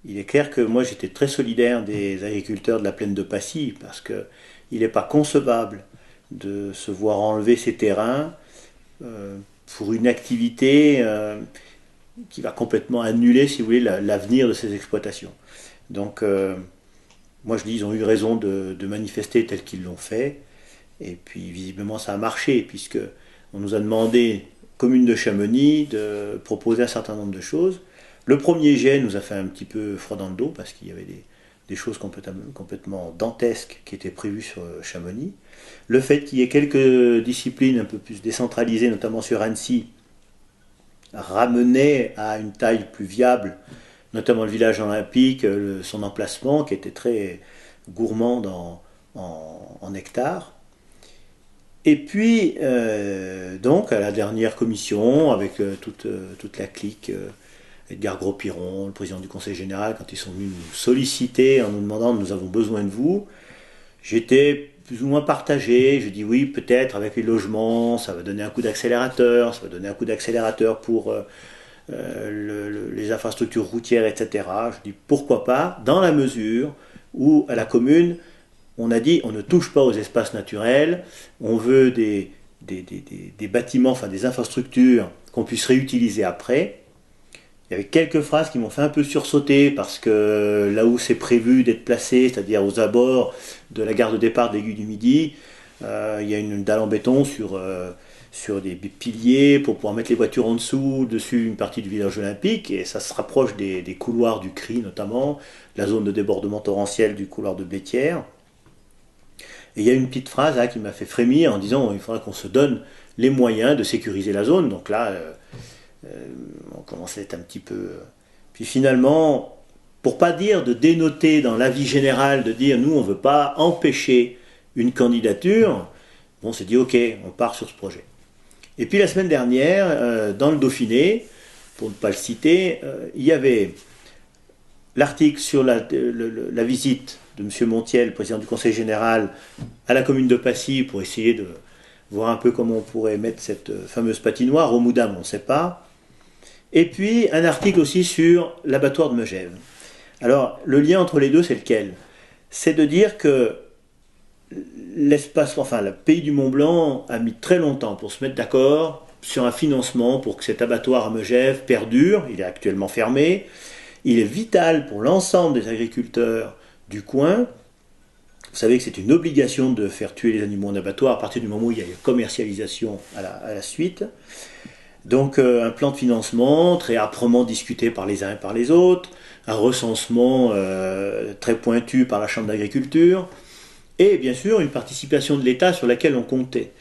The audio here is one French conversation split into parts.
il est clair que moi j'étais très solidaire des agriculteurs de la plaine de Passy, parce que il n'est pas concevable de se voir enlever ces terrains euh, pour une activité qui va complètement annuler, si vous voulez, l'avenir de ces exploitations. Donc, moi je dis, ils ont eu raison de manifester tel qu'ils l'ont fait, et puis visiblement ça a marché, puisque on nous a demandé, commune de Chamonix, de proposer un certain nombre de choses. Le premier jet nous a fait un petit peu froid dans le dos, parce qu'il y avait des choses complètement dantesques qui étaient prévues sur Chamonix. Le fait qu'il y ait quelques disciplines un peu plus décentralisées, notamment sur Annecy, ramenait à une taille plus viable, notamment le village olympique, son emplacement qui était très gourmand en hectares. Et puis, donc, à la dernière commission, avec toute la clique, Edgar Gros-Piron, le président du conseil général, quand ils sont venus nous solliciter en nous demandant nous avons besoin de vous, j'étais plus ou moins partagé. Je dis oui, peut-être avec les logements, ça va donner un coup d'accélérateur, ça va donner un coup d'accélérateur pour les infrastructures routières, etc. Je dis pourquoi pas, dans la mesure où à la commune, on a dit on ne touche pas aux espaces naturels, on veut des bâtiments, enfin des infrastructures qu'on puisse réutiliser après. Il y avait quelques phrases qui m'ont fait un peu sursauter, parce que là où c'est prévu d'être placé, c'est-à-dire aux abords de la gare de départ de l'Aiguille du Midi, il y a une dalle en béton sur des piliers pour pouvoir mettre les voitures en dessous, dessus une partie du village olympique, et ça se rapproche des couloirs du CRI notamment, la zone de débordement torrentiel du couloir de Blétière. Et il y a une petite phrase là qui m'a fait frémir en disant il faudra qu'on se donne les moyens de sécuriser la zone. Donc là, on commençait à être un petit peu. Puis finalement, pour pas dire de dénoter dans l'avis général, de dire nous on veut pas empêcher une candidature, bon, on s'est dit ok, on part sur ce projet. Et puis la semaine dernière, dans le Dauphiné, pour ne pas le citer, il y avait l'article sur la visite de M. Montiel, président du conseil général, à la commune de Passy, pour essayer de voir un peu comment on pourrait mettre cette fameuse patinoire. Au Moudam, on ne sait pas. Et puis un article aussi sur l'abattoir de Megève. Alors le lien entre les deux, c'est lequel? C'est de dire que le pays du Mont Blanc a mis très longtemps pour se mettre d'accord sur un financement pour que cet abattoir à Megève perdure. Il est actuellement fermé. Il est vital pour l'ensemble des agriculteurs du coin. Vous savez que c'est une obligation de faire tuer les animaux en abattoir à partir du moment où il y a une commercialisation à la suite. Donc un plan de financement très âprement discuté par les uns et par les autres, un recensement très pointu par la Chambre d'agriculture, et bien sûr une participation de l'État sur laquelle on comptait.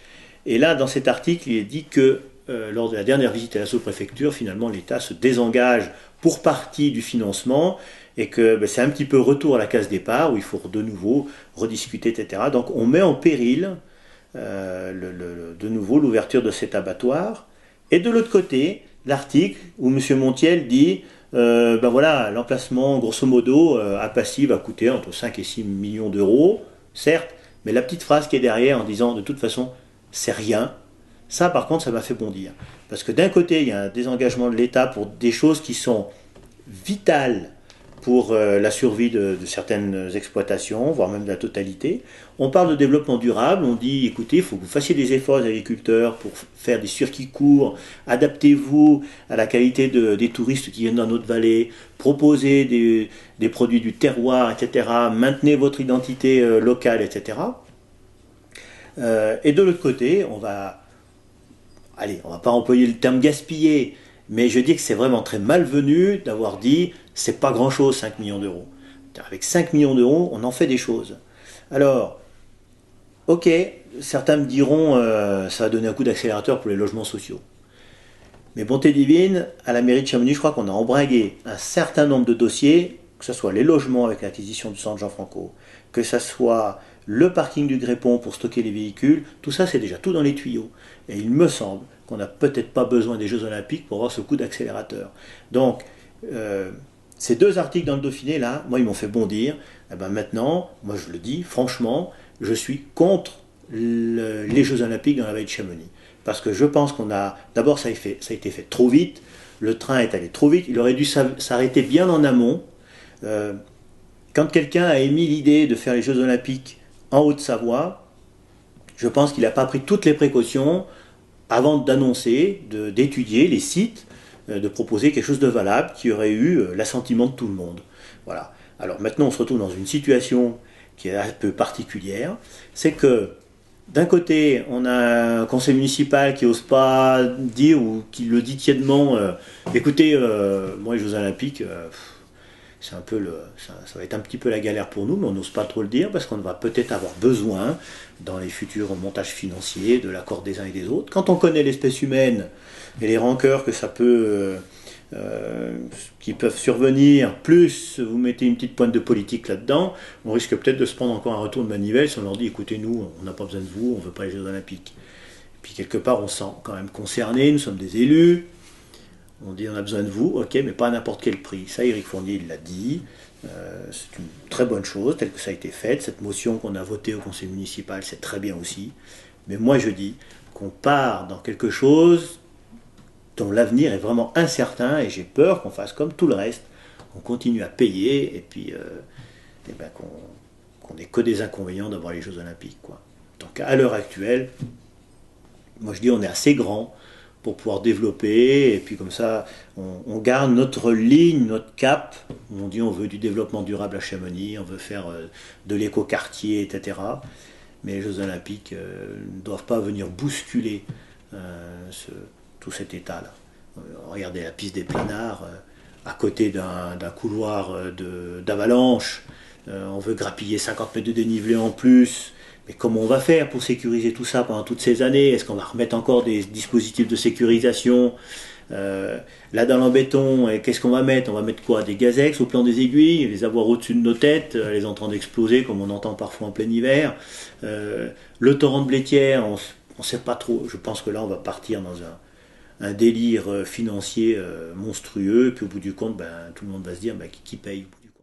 Et là, dans cet article, il est dit que lors de la dernière visite à la sous-préfecture, finalement l'État se désengage pour partie du financement, et que c'est un petit peu retour à la case départ, où il faut de nouveau rediscuter, etc. Donc on met en péril de nouveau l'ouverture de cet abattoir. Et de l'autre côté, l'article où M. Montiel dit voilà, l'emplacement, grosso modo, à Passy va coûter entre 5 et 6 millions d'euros, certes, mais la petite phrase qui est derrière en disant de toute façon, c'est rien, ça par contre, ça m'a fait bondir. Parce que d'un côté, il y a un désengagement de l'État pour des choses qui sont vitales pour la survie de certaines exploitations, voire même de la totalité. On parle de développement durable, on dit écoutez, il faut que vous fassiez des efforts les agriculteurs pour faire des circuits courts, adaptez-vous à la qualité des touristes qui viennent dans notre vallée, proposez des produits du terroir, etc., maintenez votre identité locale, etc. Et de l'autre côté, on va pas employer le terme gaspiller, mais je dis que c'est vraiment très malvenu d'avoir dit c'est pas grand chose 5 millions d'euros. Avec 5 millions d'euros, on en fait des choses. Alors, ok, certains me diront ça va donner un coup d'accélérateur pour les logements sociaux. Mais bonté divine, à la mairie de Chamonix, je crois qu'on a embringué un certain nombre de dossiers, que ce soit les logements avec l'acquisition du centre Jean Franco, que ce soit le parking du Grépon pour stocker les véhicules, tout ça c'est déjà tout dans les tuyaux. Et il me semble qu'on n'a peut-être pas besoin des Jeux Olympiques pour avoir ce coup d'accélérateur. Donc, ces deux articles dans le Dauphiné, là, moi, ils m'ont fait bondir. Et ben maintenant, moi, je le dis, franchement, je suis contre les Jeux Olympiques dans la vallée de Chamonix. Parce que je pense qu'on a... D'abord, ça a été fait trop vite. Le train est allé trop vite. Il aurait dû s'arrêter bien en amont. Euh, Quand quelqu'un a émis l'idée de faire les Jeux Olympiques en Haute-Savoie, je pense qu'il n'a pas pris toutes les précautions avant d'annoncer, d'étudier les sites, de proposer quelque chose de valable qui aurait eu l'assentiment de tout le monde. Voilà. Alors maintenant, on se retrouve dans une situation qui est un peu particulière, c'est que d'un côté, on a un conseil municipal qui n'ose pas dire ou qui le dit tièdement écoutez, moi les Jeux Olympiques, c'est un peu ça va être un petit peu la galère pour nous, mais on n'ose pas trop le dire parce qu'on va peut-être avoir besoin, dans les futurs montages financiers, de l'accord des uns et des autres. Quand on connaît l'espèce humaine et les rancœurs que ça peut, qui peuvent survenir, plus vous mettez une petite pointe de politique là-dedans, on risque peut-être de se prendre encore un retour de manivelle si on leur dit écoutez, nous, on n'a pas besoin de vous, on ne veut pas les Jeux Olympiques. Puis quelque part, on se sent quand même concerné, nous sommes des élus. On dit on a besoin de vous, ok, mais pas à n'importe quel prix. Ça, Éric Fournier, il l'a dit. C'est une très bonne chose, telle que ça a été fait. Cette motion qu'on a votée au conseil municipal, c'est très bien aussi. Mais moi, je dis qu'on part dans quelque chose dont l'avenir est vraiment incertain et j'ai peur qu'on fasse comme tout le reste. On continue à payer et puis et ben qu'on n'ait que des inconvénients d'avoir les Jeux Olympiques, quoi. Donc à l'heure actuelle, moi je dis on est assez grand pour pouvoir développer, et puis comme ça, on garde notre ligne, notre cap. On dit on veut du développement durable à Chamonix, on veut faire de l'écoquartier, etc. Mais les Jeux Olympiques ne doivent pas venir bousculer tout cet état-là. Regardez la piste des planards, à côté d'un couloir d'avalanche, on veut grappiller 50 mètres de dénivelé en plus. Mais comment on va faire pour sécuriser tout ça pendant toutes ces années? Est-ce qu'on va remettre encore des dispositifs de sécurisation là dans l'embéton? Qu'est-ce qu'on va mettre? On va mettre quoi? Des gazex au plan des aiguilles, les avoir au-dessus de nos têtes, les en train d'exploser comme on entend parfois en plein hiver. Le torrent de Blétière, on ne sait pas trop. Je pense que là on va partir dans un délire financier monstrueux, et puis au bout du compte, ben, tout le monde va se dire ben, qui paye?